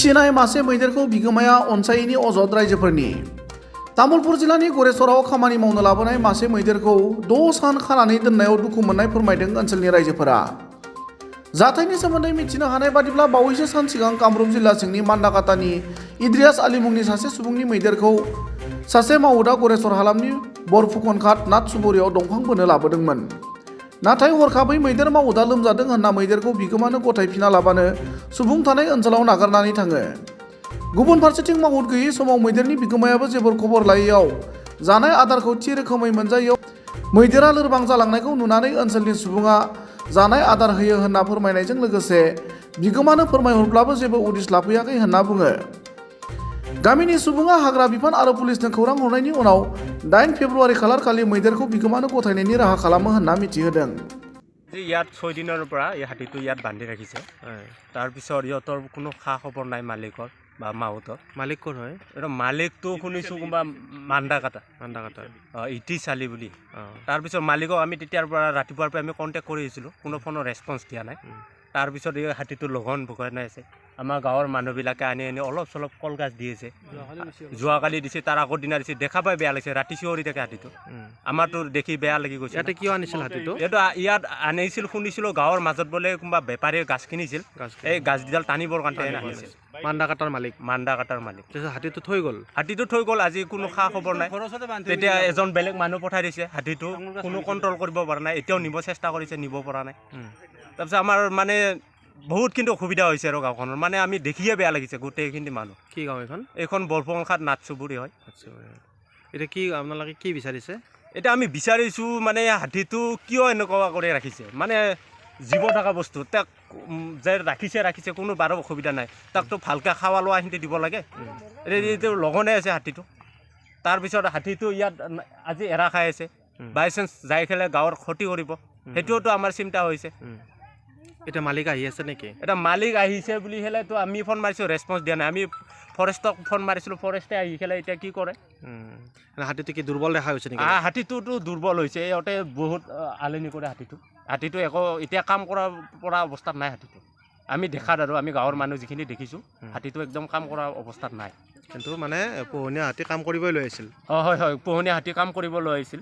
फिसिनाय मासे मैदेरखौ बिगोमाया अनसायैनि अजद रायजोफोरनि तामुलपुर जिल्लानि गरेस्वराव खामानि मावनो लाबोनाय मासे मैदेरखौ 6 सान खानानै दोननायाव दुखु मोननाय फोरमायदों ओनसोलनि रायजोफोरा। जाथायनि सोमोन्दै मिथिनो हानाय बादिब्ला बावैसो सान सिगां कामरुप जिल्ला सिंनि मान्दाकाटानि इद्रियास आली मुंनि सासे सुबुंनि मैदेरखौ सासे मावदा गरेस्वर हालामनि बरफुकनघाट नाथसुबुरियाव दंफां बोनो लाबोदोंमोन। नाथाय हरखाबै मैदेर मावदा लोमजादों होनना मैदेरखौ बिगोमानो गथायफिना लाबानो सुबुं थानाय ओनसोलाव नागारनानै थाङो। गुबुन फारसेथिं मावद गैयै समाव मैदेरनि बिगोमायाबो जेबो खबर लायैयाव जानाय आदारखौ थि रोखोमै मोनजायैयाव मैदेरा लोरबां जालांनायखौ नुनानै ओनसोलनि सुबुङा जानाय आदार होयो होनना फोरमायनायजों लोगोसे बिगोमानो फोरमायहरब्लाबो जेबो उदिस लाफैयाखै होनना बुङो। गामिनि सुबुङा हाग्रा बिफान आरो पुलिसनो खौरां हरनायनि उनाव 8 फेब्रुवारि खालारखालि मैदेरखौ बिगोमानो गथायनायनि राहा खालामो होनना मिथिहोदों। ইয়াত 6 দিনৰ পৰা এই হাতীটো ইয়াত বান্ধি ৰাখিছে। তাৰপিছত ইহঁতৰ কোনো খা খবৰ নাই মালিকৰ বা মাউতৰ। মালিক ক'ৰ হয়? এটা মালিকটো শুনিছোঁ কোনোবা মান্দাকাটা ইটি চালি বুলি। তাৰপিছত মালিকক আমি তেতিয়াৰ পৰা ৰাতিপুৱাৰ পৰা আমি কণ্টেক্ট কৰি আহিছিলোঁ, কোনো ফোনৰ ৰেছপন্স দিয়া নাই। তাৰপিছত এই হাতীটো লগন ভুকাই নাই আছে। আমাৰ গাঁৱৰ মানুহবিলাকে আনি অলপ চলপ কলগাছ দি আছে। যোৱাকালি দিছে, তাৰ আগৰ দিনা দিছে, দেখা পাই বেয়া লাগিছে। ৰাতি চিঞৰি থাকে হাতীটো, আমাৰতো দেখি বেয়া লাগি গৈছে। ইয়াতে কিয় আনিছিল হাতীটো? ইয়াত আনিছিল শুনিছিলোঁ গাঁৱৰ মাজত বোলে কোনোবা বেপাৰীয়ে গাছ কিনিছিল, এই গাছকেইডাল টানিবৰ কাৰণে আনিছিল। মান্দাকাটাৰ মালিক? মান্দাকাটাৰ মালিক। হাতীটো থৈ গ'ল? হাতীটো থৈ গ'ল, আজি কোনো খা খবৰ নাই। তেতিয়া এজন বেলেগ মানুহ পঠাই দিছে, হাতীটো কোনো কণ্ট্ৰল কৰিব পৰা নাই। এতিয়াও নিব চেষ্টা কৰিছে, নিব পৰা নাই। তাৰপিছত আমাৰ মানে বহুত কিন্তু অসুবিধা হৈছে আৰু গাঁওখনৰ, মানে আমি দেখিয়ে বেয়া লাগিছে গোটেইখিনি মানুহ। কি গাঁও এইখন? এইখন বৰফুকনঘাট নাথচুবুৰী হয়। এতিয়া কি আপোনালোকে কি বিচাৰিছে? এতিয়া আমি বিচাৰিছোঁ মানে হাতীটো কিয় এনেকুৱা কৰি ৰাখিছে, মানে জীৱ থকা বস্তু তাক যে ৰাখিছে কোনো বাৰো অসুবিধা নাই। তাকতো ভালকৈ খাৱা লোৱা সিহঁতে দিব লাগে। এতিয়া লগনে আছে হাতীটো। তাৰপিছত হাতীটো ইয়াত আজি এৰা খাই আছে, বাই চান্স যাই খেলে গাঁৱৰ ক্ষতি কৰিব, সেইটোওতো আমাৰ চিন্তা হৈছে। এতিয়া মালিক আহি আছে নেকি? এটা মালিক আহিছে বুলি হ'লেতো আমি ফোন মাৰিছোঁ, ৰেছপন্স দিয়া নাই। আমি ফৰেষ্টক ফোন মাৰিছিলোঁ, ফৰেষ্টে আহি খেলে এতিয়া কি কৰে। হাতীটো কি দুৰ্বল দেখা হৈছে নেকি? হাতীটোতো দুৰ্বল হৈছে, ইহঁতে বহুত আলনি কৰে হাতীটো একো এতিয়া কাম কৰা পৰা অৱস্থাত নাই হাতীটো। আমি দেখাত আৰু আমি গাঁৱৰ মানুহ যিখিনি দেখিছোঁ, হাতীটো একদম কাম কৰা অৱস্থাত নাই। কিন্তু মানে পোহনীয়া হাতী কাম কৰিবই লৈ আহিছিল? হয়, পোহনীয়া হাতী কাম কৰিব লৈ আহিছিল।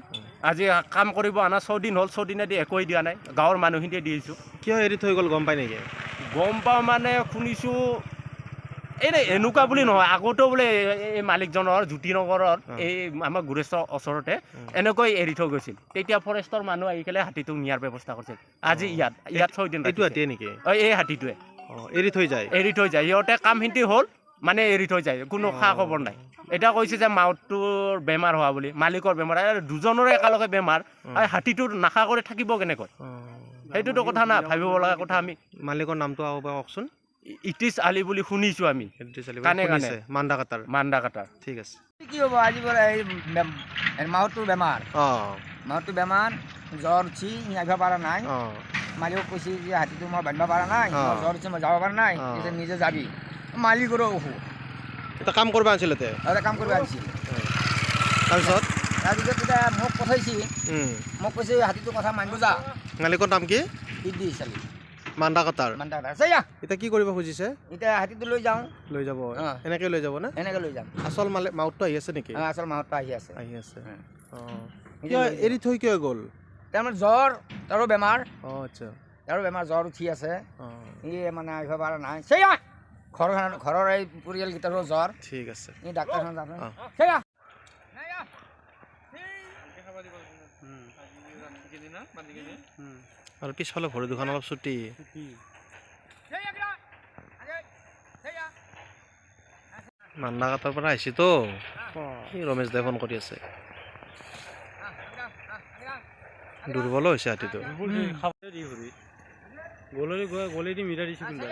আজি কাম কৰিব অনা 6 দিন হ'ল, 6 দিনেদি একোৱেই দিয়া নাই। গাঁৱৰ মানুহখিনিয়ে দিছোঁ। কিয় এৰি থৈ গ'ল গম পাই নেকি? গম পাওঁ মানে শুনিছোঁ এনেকুৱা বুলি নহয়, আগতেও বোলে এই মালিকজনৰ জ্যোতিনগৰৰ এই আমাৰ গুৰেশ্বৰ ওচৰতে এনেকৈ এৰি থৈ গৈছিল। তেতিয়া ফৰেষ্টৰ মানুহ আহি পেলাই হাতীটো নিয়াৰ ব্যৱস্থা কৰিছিল। আজি ইয়াত 6 দিন। এইটো হাতীয়ে নেকি? এই হাতীটোৱে এৰি থৈ যায়? সিহঁতে কামখিনি হ'ল মানে এৰি থৈ যায়, কোনো খা খবৰ নাই। এতিয়া কৈছে যে মাউতটোৰ বেমাৰ হোৱা বুলি, মালিকৰ বেমাৰ, দুজনৰে একেলগে বেমাৰ। হাতীটো নাখা কৰি থাকিব কেনেকৈ, সেইটোতো কথা না, ভাবিব লগা কথা। আমি মালিকৰ নামটো কওকচোন। ইদ্ৰিছ আলী বুলি শুনিছোঁ আমি, মান্দাকাটাৰ। ঠিক আছে। কি হ'ব আজি মাউতটোৰ বেমাৰ, জ্বৰ উঠি আহিব পৰা নাই। মালিকক কৈছে যে হাতীটো মই বান্ধিব পৰা নাই, জ্বৰ উঠি মই যাব পৰা নাই, নিজে যাবি। মালিকৰো অসুখ, কাম কৰিব আনিছিল? কাম কৰিব আনিছিল। তাৰপিছত এতিয়া মোক পঠাইছে, মোক কৈছে হাতীটোৰ কথা মানিব যা। মালিকৰ নাম কি? ইদ্ৰিছ আলী, মান্দাকাটাৰ। এতিয়া কি কৰিব খুজিছে? এতিয়া হাতীটো লৈ যাওঁ। লৈ যাব? এনেকৈ লৈ যাব নে? এনেকৈ লৈ যাম। আচল মাউতটো আহি আছে নেকি? আচল মাউতটো আহি আছে। কিয় এৰি থৈ কিয় গ'ল? তাৰমানে জ্বৰ, তাৰো বেমাৰ। আচ্ছা, তাৰো বেমাৰ, জ্বৰ উঠি আছে, মানে আহিব পৰা নাই। ঘৰৰ এই পৰিয়ালকেইটাৰো জ্বৰ। ঠিক আছে, এই ডাক্তৰখন আৰু পিছফালে ভৰি দুখন অলপ চুটি। মান্দাকাটাৰ পৰা আহিছেতো, ৰমেশ দাই ফোন কৰি আছে। দুৰ্বল হৈছে হাতীটো। গলেদি মিৰা দিছে কোনবাই।